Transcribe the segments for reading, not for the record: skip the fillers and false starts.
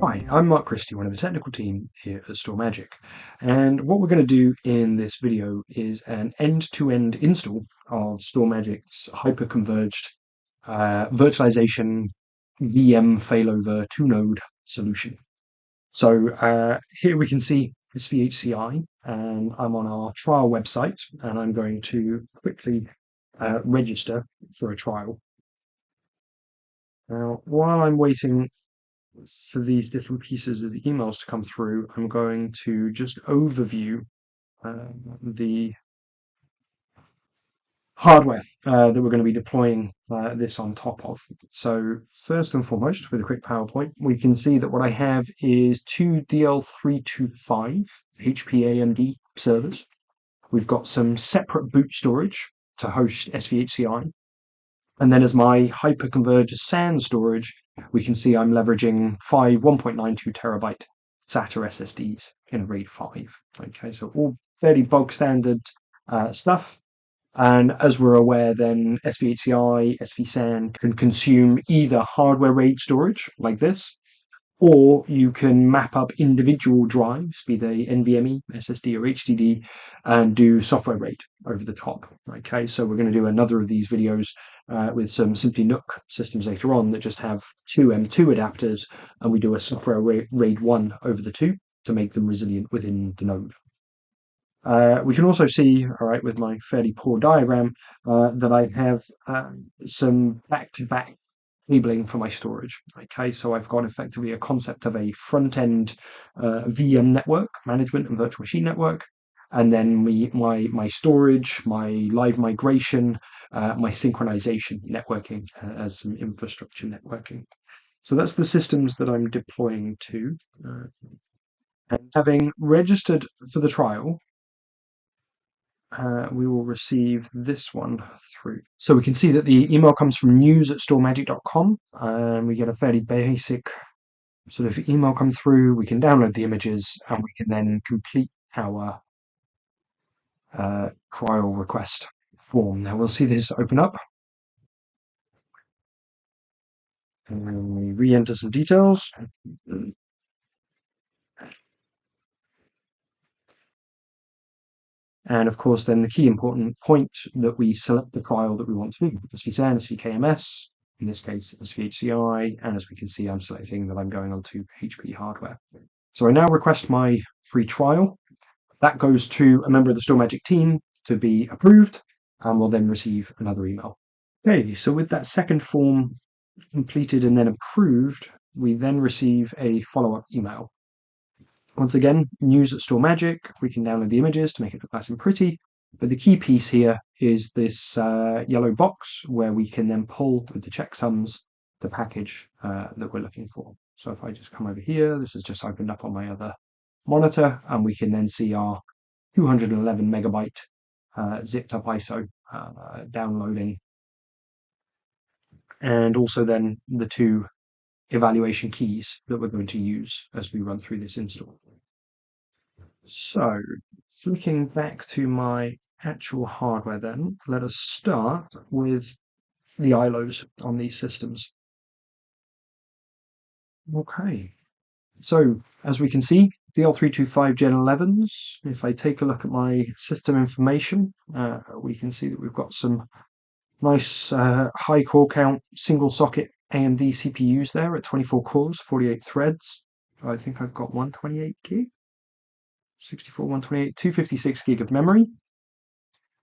Hi, I'm Mark Christie, one of the technical team here at StoreMagic. And what we're going to do in this video is an end-to-end install of StoreMagic's hyper-converged virtualization VM failover two-node solution. So here we can see SvHCI, and I'm on our trial website, and I'm going to quickly register for a trial. Now, while I'm waiting for these different pieces of the emails to come through, I'm going to just overview the hardware that we're going to be deploying this on top of. So first and foremost, with a quick PowerPoint, we can see that what I have is two DL325 HP AMD servers. We've got some separate boot storage to host SvHCI. And then as my hyperconverged SAN storage, we can see I'm leveraging 1.92 terabyte SATA SSDs in a RAID 5. Okay, so all fairly bog standard stuff. And as we're aware, then SvHCI, SvSAN can consume either hardware RAID storage like this, or you can map up individual drives, be they NVMe, SSD, or HDD, and do software RAID over the top. Okay, so we're going to do another of these videos with some Simply NUC systems later on that just have two M2 adapters, and we do a software RAID 1 over the two to make them resilient within the node. We can also see, all right, with my fairly poor diagram, that I have some back-to-back cabling for my storage. Okay, so I've got effectively a concept of a front-end VM network, management and virtual machine network, and then my storage, my live migration, my synchronization networking as some infrastructure networking. So that's the systems that I'm deploying to. And having registered for the trial, we will receive this one through. So we can see that the email comes from news@storemagic.com, and we get a fairly basic sort of email come through. We can download the images, and we can then complete our trial request form. Now we'll see this open up. And we re-enter some details. And of course, then the key important point that we select the trial that we want to do, SvSAN, SvKMS, in this case, SvHCI, and as we can see, I'm selecting that I'm going on to HP hardware. So I now request my free trial. That goes to a member of the StoreMagic team to be approved, and we'll then receive another email. Okay, so with that second form completed and then approved, we then receive a follow-up email. Once again, news@storemagic. We can download the images to make it look nice and pretty. But the key piece here is this yellow box where we can then pull with the checksums the package that we're looking for. So if I just come over here, this is just opened up on my other monitor, and we can then see our 211 megabyte zipped up ISO downloading. And also then the two evaluation keys that we're going to use as we run through this install. So, flicking back to my actual hardware then, let us start with the ILOs on these systems. Okay, so as we can see, DL325 Gen 11s, if I take a look at my system information, we can see that we've got some nice high core count single socket AMD CPUs there at 24 cores, 48 threads. I think I've got 128 gig, 64, 128, 256 gig of memory.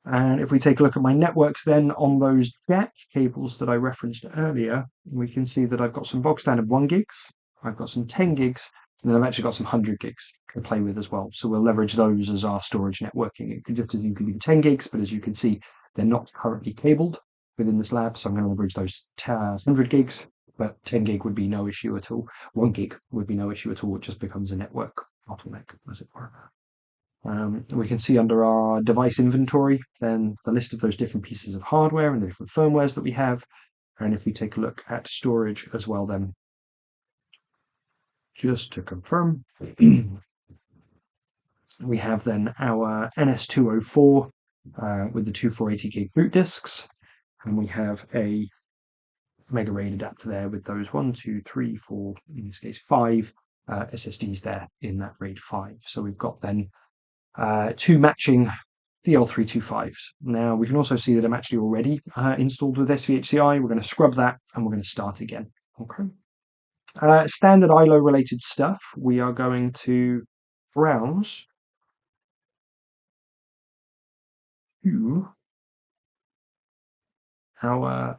And if we take a look at my networks then on those jack cables that I referenced earlier, we can see that I've got some bog standard 1 gigs, I've got some 10 gigs, and then I've actually got some 100 gigs to play with as well. So we'll leverage those as our storage networking. It could just as easily be 10 gigs, but as you can see, they're not currently cabled within this lab, so I'm going to leverage those 100 gigs, but 10 gig would be no issue at all. 1 gig would be no issue at all. It just becomes a network bottleneck, as it were. We can see under our device inventory then the list of those different pieces of hardware and the different firmwares that we have. And if we take a look at storage as well then, just to confirm, we have then our NS204 with the two 480 gig boot disks, and we have a Mega RAID adapter there with those 1, 2, 3, 4, in this case 5 SSDs there in that RAID 5. So we've got then two matching DL325s. Now we can also see that I'm actually already installed with SvHCI. We're going to scrub that and we're going to start again. Okay. Standard ILO related stuff. We are going to browse to our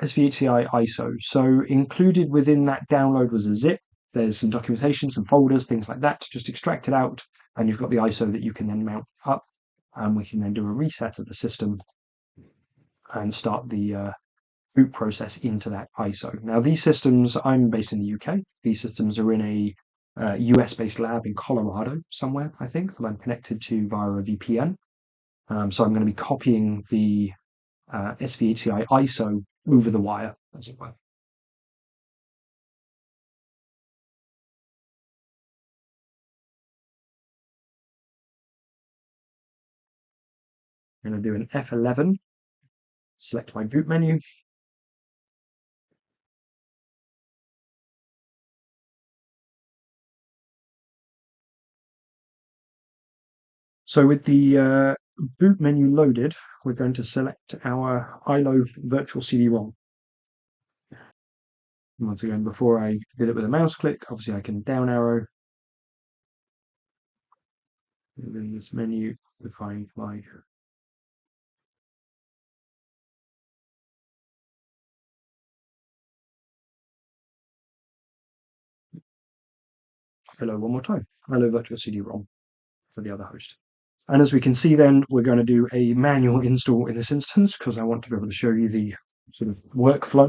SvHCI ISO. So included within that download was a zip. There's some documentation, some folders, things like that. Just extract it out, and you've got the ISO that you can then mount up. And we can then do a reset of the system and start the boot process into that ISO. Now, these systems, I'm based in the UK. These systems are in a US-based lab in Colorado somewhere, I think, that I'm connected to via a VPN. So I'm going to be copying the SvHCI ISO over the wire, as it were. I'm going to do an F11, select my boot menu. So with the boot menu loaded, we're going to select our ILO virtual CD-ROM. Once again, before I did it with a mouse click, obviously I can down arrow within this menu to find my hello one more time. Hello virtual CD-ROM for the other host. And as we can see then, we're going to do a manual install in this instance because I want to be able to show you the sort of workflow.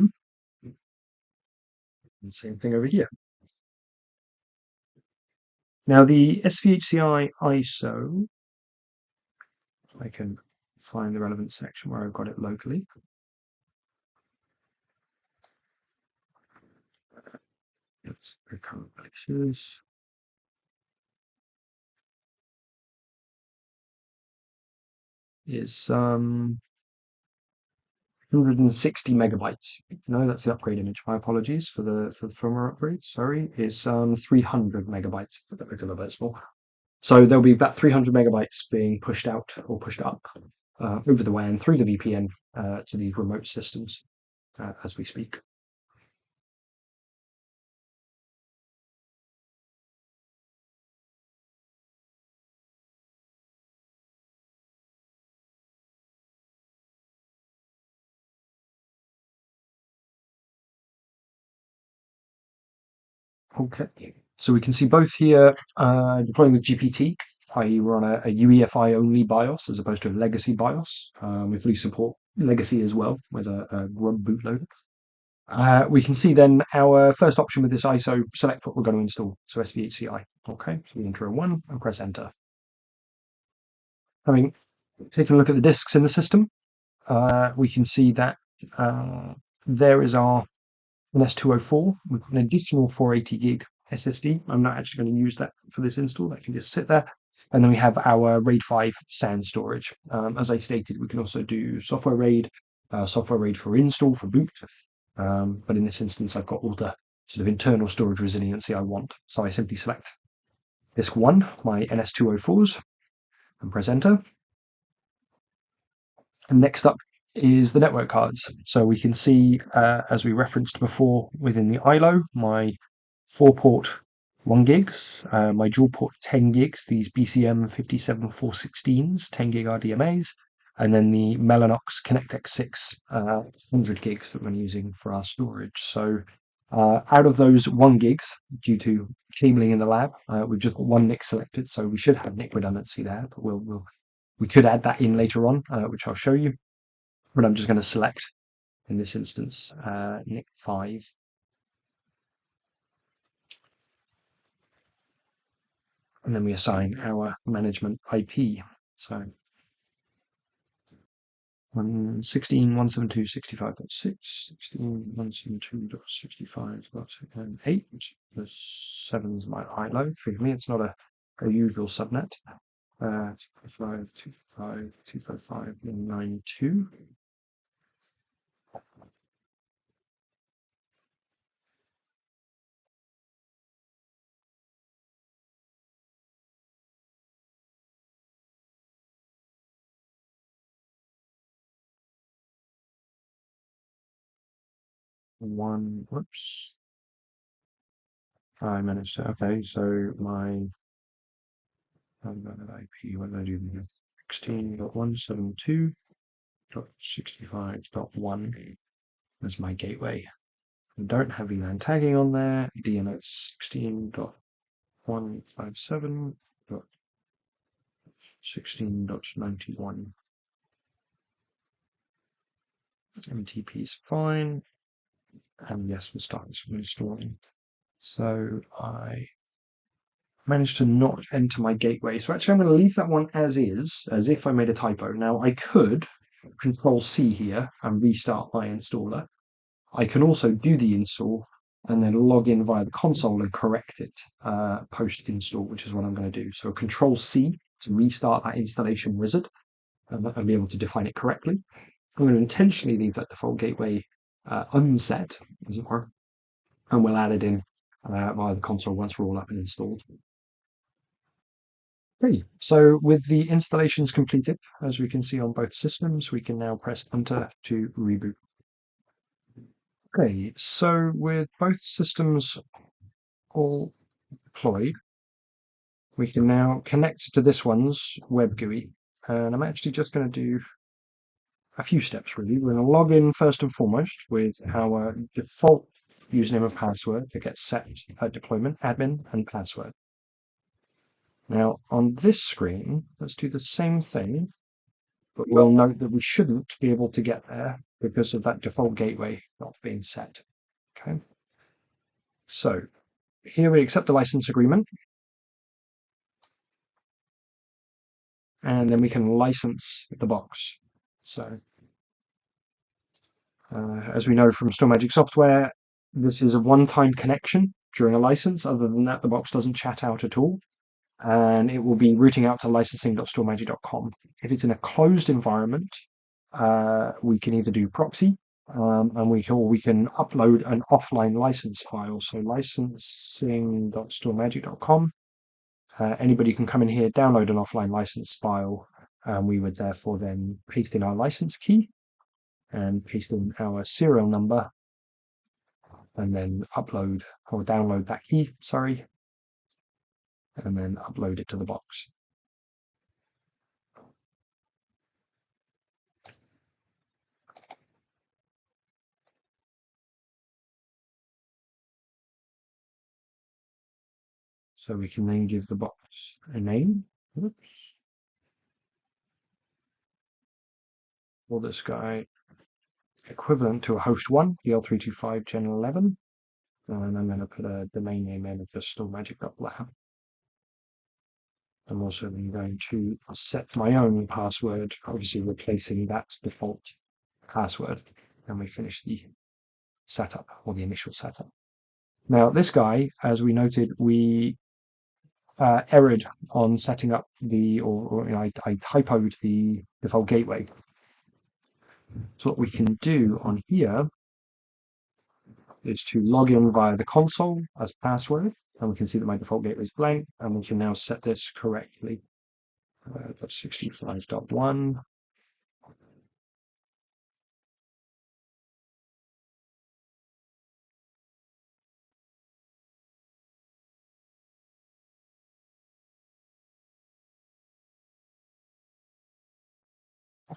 And same thing over here. Now the SvHCI ISO, I can find the relevant section where I've got it locally. It's current places. Is 160 megabytes. No, that's the upgrade image. My apologies for the firmware upgrade. Sorry, it's 300 megabytes. That makes it a little bit small. So there'll be about 300 megabytes being pushed out or pushed up over the WAN through the VPN to these remote systems as we speak. Okay, so we can see both here deploying with GPT, i.e. we're on a UEFI only BIOS as opposed to a legacy BIOS. We fully support legacy as well with a Grub bootloader. We can see then our first option with this ISO, select what we're going to install, so SvHCI. Okay, so we enter a 1 and press enter. Having taken a look at the disks in the system, we can see that there is our NS204 with an additional 480 gig SSD. I'm not actually going to use that for this install. That can just sit there. And then we have our RAID 5 SAN storage. As I stated, we can also do software RAID for install, for boot. But in this instance, I've got all the sort of internal storage resiliency I want. So I simply select disk 1, my NS204s, and press enter. And next up is the network cards. So we can see, as we referenced before within the ILO, my 4-port 1 gigs, my dual port 10 gigs, these BCM 57416s, 10 gig RDMAs, and then the Mellanox ConnectX-6 100 gigs that we're using for our storage. So out of those 1 gigs, due to cabling in the lab, we've just got 1 NIC selected, so we should have NIC redundancy there, but we could add that in later on, which I'll show you. But I'm just going to select, in this instance, NIC 5. And then we assign our management IP. So 16.172.65.6, 16.172.65.8, the 7 is my ILO. Forgive me, it's not a usual subnet. 255.255.92. whoops. I managed to, okay, so my IP, what did I do? 16.172.65.1 as my gateway. I don't have VLAN tagging on there. DNS 16.157.16.91. MTP is fine. And yes, we'll start installing. So I managed to not enter my gateway. So actually I'm going to leave that one as is, as if I made a typo. Now I could Control C here and restart my installer. I can also do the install and then log in via the console and correct it post install, which is what I'm going to do. So Control C to restart that installation wizard and be able to define it correctly. I'm going to intentionally leave that default gateway unset, as it were, and we'll add it in via the console once we're all up and installed. Okay, so with the installations completed, as we can see on both systems, we can now press enter to reboot. Okay, so with both systems all deployed, we can now connect to this one's web GUI. And I'm actually just going to do a few steps really. We're going to log in first and foremost with our default username and password that gets set at deployment, admin and password. Now on this screen, let's do the same thing, but we'll note that we shouldn't be able to get there because of that default gateway not being set. Okay. So here we accept the license agreement. And then we can license the box. So as we know from StoreMagic software, this is a one-time connection during a license. Other than that, the box doesn't chat out at all. And it will be routing out to licensing.storemagic.com. If it's in a closed environment, we can either do proxy, and we can upload an offline license file. So licensing.storemagic.com. Anybody can come in here, download an offline license file, and we would therefore then paste in our license key and paste in our serial number, and then upload or download that key, and then upload it to the box. So we can then give the box a name. Oops. Call this guy equivalent to a host 1, DL325 Gen 11. And I'm going to put a domain name in of just storemagic.lab. I'm also going to set my own password, obviously replacing that default password. And we finish the setup or the initial setup. Now this guy, as we noted, we errored on setting up I typoed the default gateway. So what we can do on here is to log in via the console as password, and we can see that my default gateway is blank, and we can now set this correctly. That's 65.1.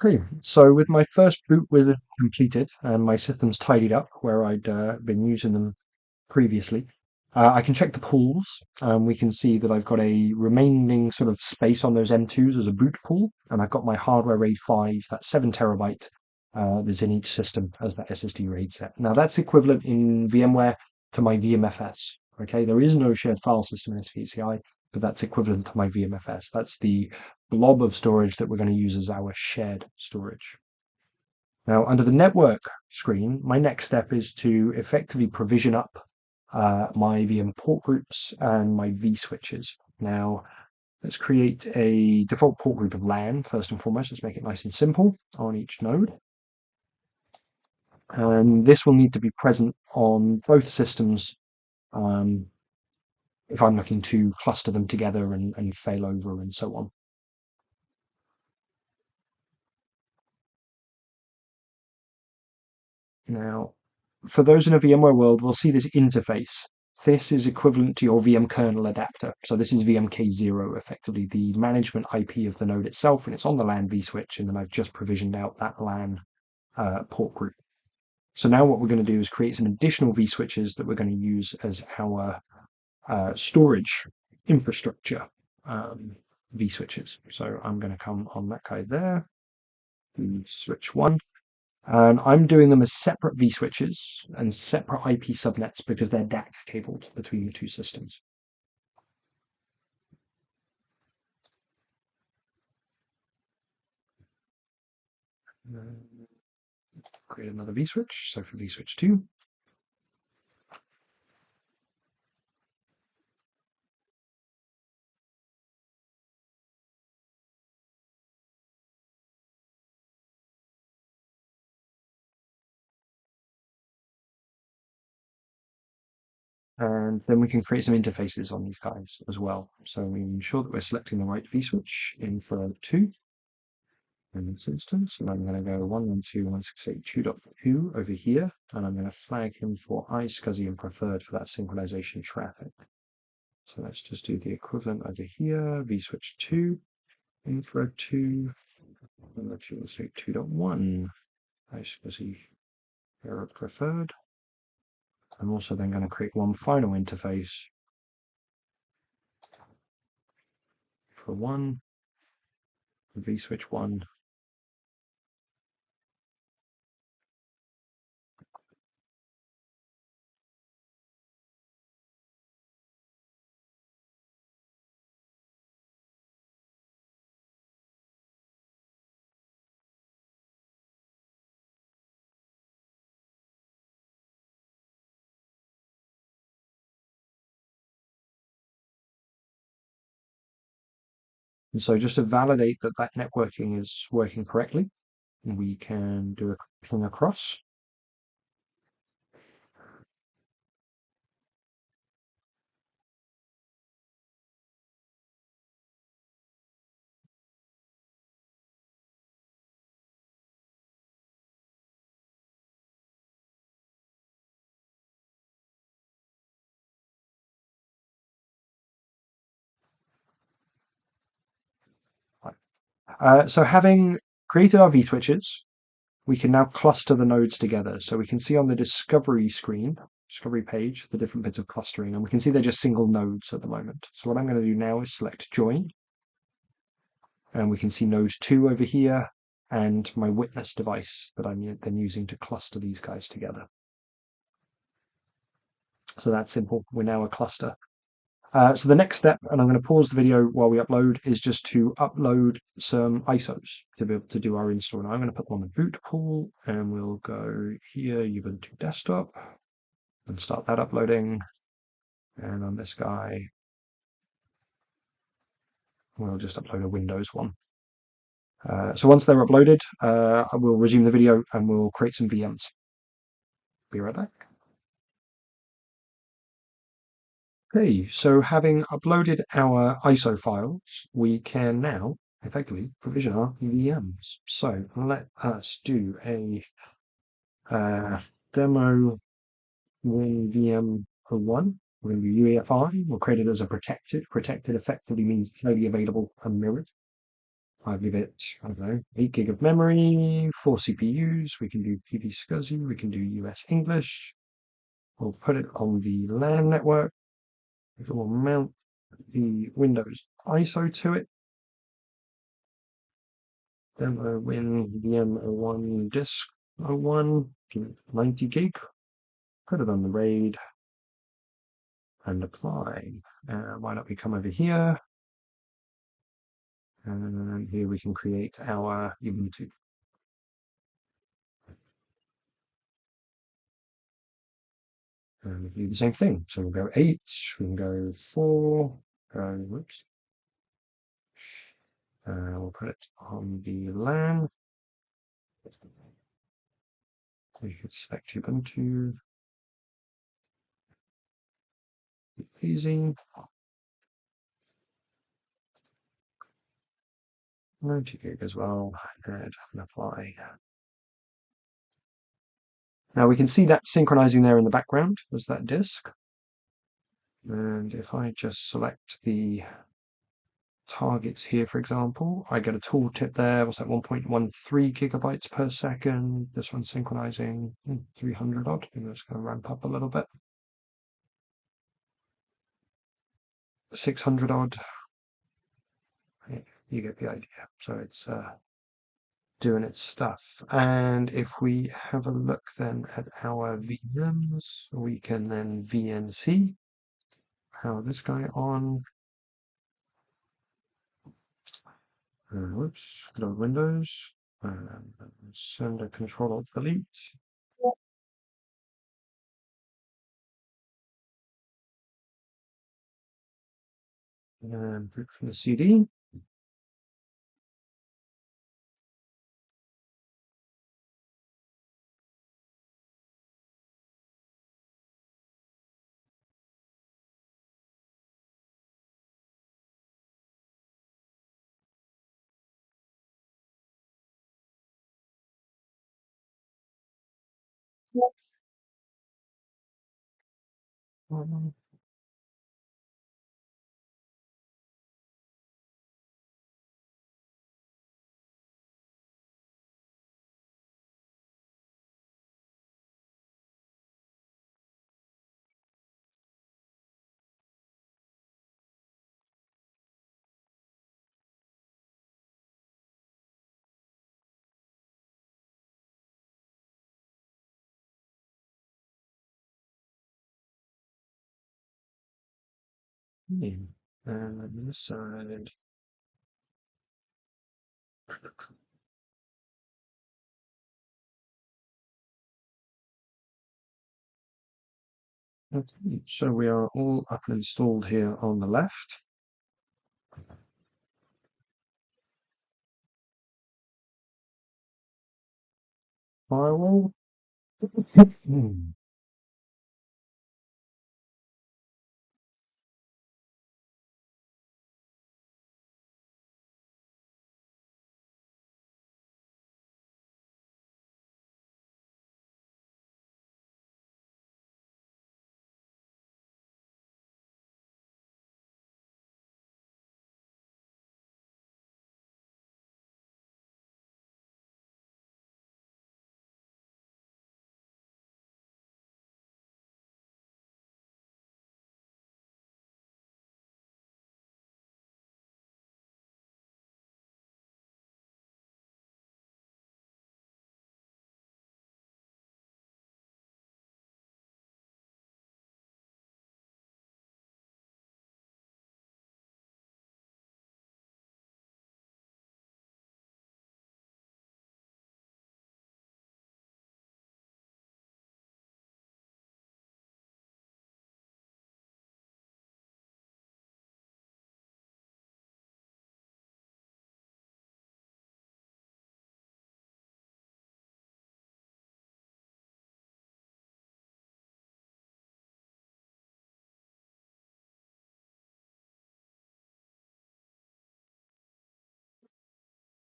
Okay, so with my first boot with completed and my systems tidied up where I'd been using them previously, I can check the pools. We can see that I've got a remaining sort of space on those M2s as a boot pool, and I've got my hardware RAID 5, that 7 terabyte that's in each system as that SSD RAID set. Now that's equivalent in VMware to my VMFS. Okay, there is no shared file system in SvHCI, but that's equivalent to my VMFS. That's the blob of storage that we're going to use as our shared storage. Now, under the network screen, my next step is to effectively provision up my VM port groups and my vSwitches. Now, let's create a default port group of LAN first and foremost. Let's make it nice and simple on each node. And this will need to be present on both systems if I'm looking to cluster them together and fail over and so on. Now, for those in a VMware world, we'll see this interface. This is equivalent to your VM kernel adapter. So this is VMK0, effectively the management IP of the node itself, and it's on the LAN vSwitch, and then I've just provisioned out that LAN port group. So now what we're going to do is create some additional vSwitches that we're going to use as our storage infrastructure vSwitches. So I'm going to come on that guy there, switch 1. And I'm doing them as separate vSwitches and separate IP subnets because they're DAC cabled between the two systems. Create another vSwitch. So for vSwitch 2. And then we can create some interfaces on these guys as well. So we ensure that we're selecting the right vSwitch in for 2 in this instance. And I'm going to go 112.168.2.2 over here. And I'm going to flag him for iSCSI and preferred for that synchronization traffic. So let's just do the equivalent over here, vSwitch 2, infra 2, and let's say 2.1, iSCSI error preferred. I'm also then going to create one final interface for 1, vSwitch 1. And so just to validate that that networking is working correctly, we can do a ping across. So having created our vSwitches, we can now cluster the nodes together. So we can see on the discovery screen, discovery page, the different bits of clustering, and we can see they're just single nodes at the moment. So what I'm going to do now is select join, and we can see node 2 over here, and my witness device that I'm then using to cluster these guys together. So that's simple. We're now a cluster. So the next step, and I'm going to pause the video while we upload, is just to upload some ISOs to be able to do our install. Now I'm going to put them on the boot pool, and we'll go here, Ubuntu desktop, and start that uploading. And on this guy, we'll just upload a Windows one. So once they're uploaded, I will resume the video and we'll create some VMs. Be right back. Okay, so having uploaded our ISO files, we can now effectively provision our VMs. So let us do a demo with VM01. We're going to do UEFI. We'll create it as a protected. Protected effectively means highly available and mirrored. I'll give it, I don't know, 8 gig of memory, 4 CPUs. We can do PV-SCSI. We can do US English. We'll put it on the LAN network. We'll mount the Windows ISO to it. Demo win VM01 disk 01, 90 gig. Put it on the RAID and apply. Why don't we come over here? And here we can create our Ubuntu. And we do the same thing. So we'll go 8, we can go 4, whoops. We'll put it on the LAN. We could select Ubuntu. Easy. 90 gig as well, and apply. Now we can see that synchronizing there in the background as that disk. And if I just select the targets here, for example, I get a tooltip there. What's that? 1.13 gigabytes per second. This one's synchronizing 300 odd. I'm just going to ramp up a little bit. 600 odd. You get the idea. So it's doing its stuff. And if we have a look then at our VMs, we can then VNC. Power this guy on. Whoops, load Windows. Send a Control Alt Delete. And boot from the CD. And on this side. Okay, so we are all up and installed here on the left. Firewall.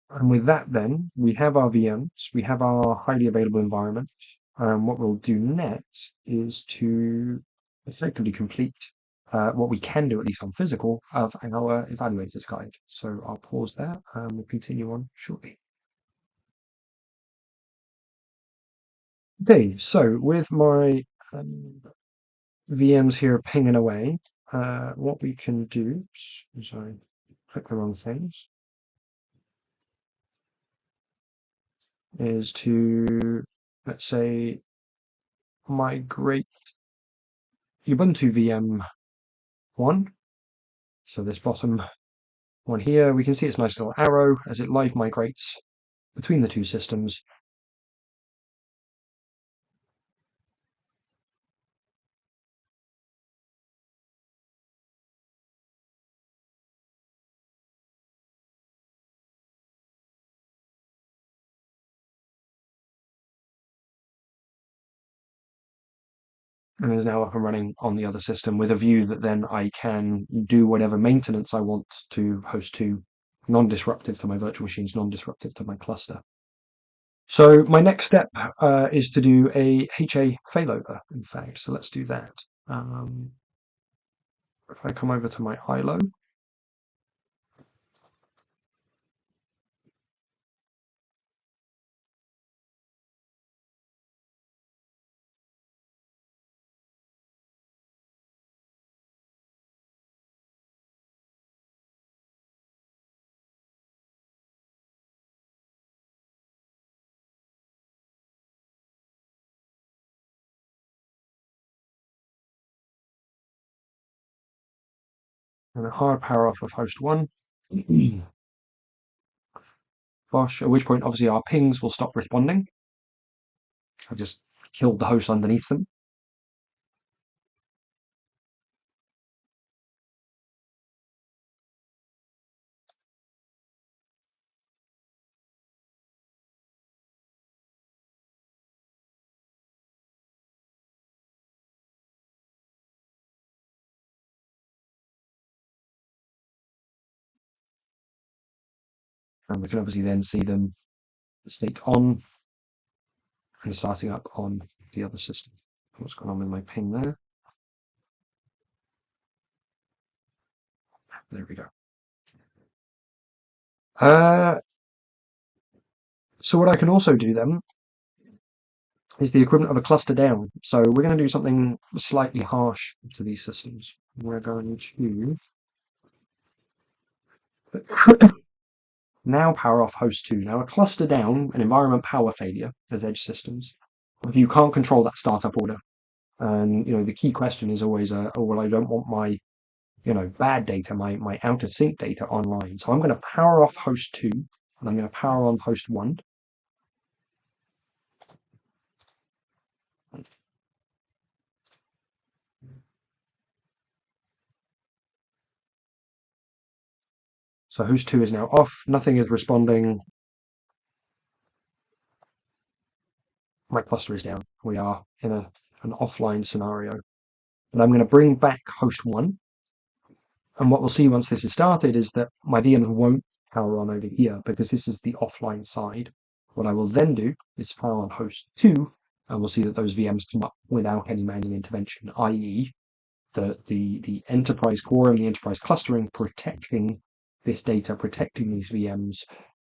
And with that, then we have our VMs, we have our highly available environment. What we'll do next is to effectively complete what we can do, at least on physical, of our evaluators guide. So I'll pause there and we'll continue on shortly. Okay, so with my VMs here pinging away, what we can do, is I click the wrong things, is to, let's say, migrate Ubuntu VM 1. So this bottom one here, we can see its nice little arrow as it live migrates between the two systems. And is now up and running on the other system with a view that then I can do whatever maintenance I want to host to, non-disruptive to my virtual machines, non-disruptive to my cluster. So my next step is to do a HA failover, in fact. So let's do that. Um, if I come over to my ILO, and a hard power off of host one. Bosh, at which point obviously our pings will stop responding. I just killed the host underneath them. And we can obviously then see them state on and starting up on the other system. What's going on with my ping there? There we go. Uh, so what I can also do then is the equivalent of a cluster down. So we're going to do something slightly harsh to these systems. We're going to now power off host 2. Now a cluster down, an environment power failure as edge systems. You can't control that startup order. And the key question is always, oh well, I don't want my bad data, my out of sync data online. So I'm going to power off host 2 and I'm going to power on host 1. So host 2 is now off, nothing is responding. My cluster is down. We are in an offline scenario. And I'm going to bring back host 1. And what we'll see once this is started is that my VMs won't power on over here because this is the offline side. What I will then do is power on host 2, and we'll see that those VMs come up without any manual intervention, i.e. the enterprise core and the enterprise clustering protecting this data, protecting these VMs,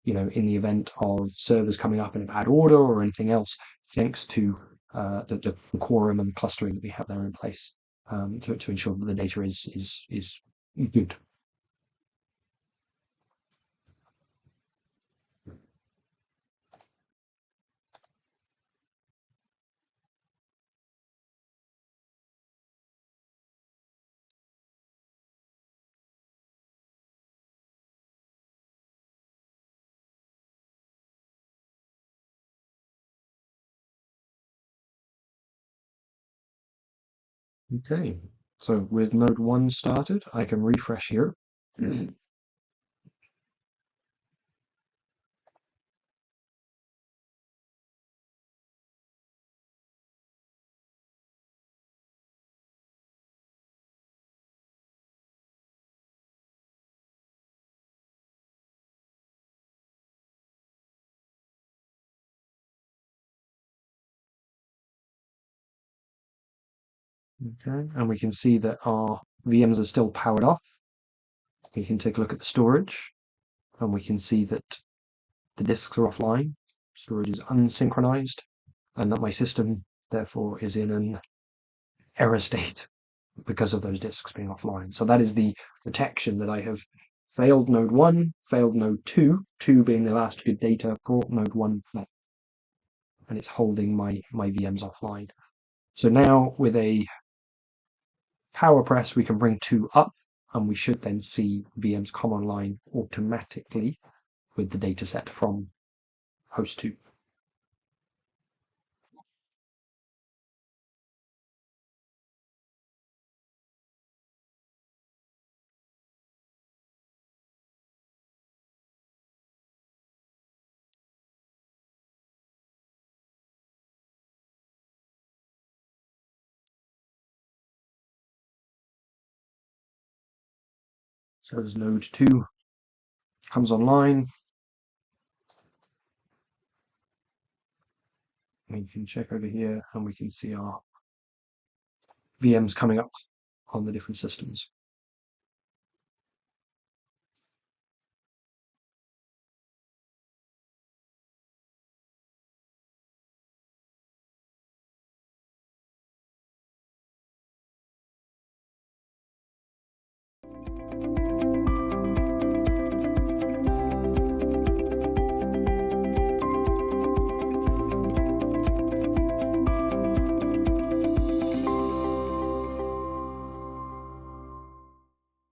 in the event of servers coming up in a bad order or anything else, thanks to the quorum and clustering that we have there in place to ensure that the data is good. Okay, so with node 1 started, I can refresh here. Okay, and we can see that our VMs are still powered off. We can take a look at the storage, and we can see that the disks are offline, storage is unsynchronized, and that my system, therefore, is in an error state because of those disks being offline. So that is the detection that I have failed node 1, failed node 2, 2 being the last good data, brought node 1 back, and it's holding my VMs offline. So now with a power press, we can bring 2 up, and we should then see VMs come online automatically with the data set from host 2. So as node 2 comes online, We can check over here and we can see our VMs coming up on the different systems.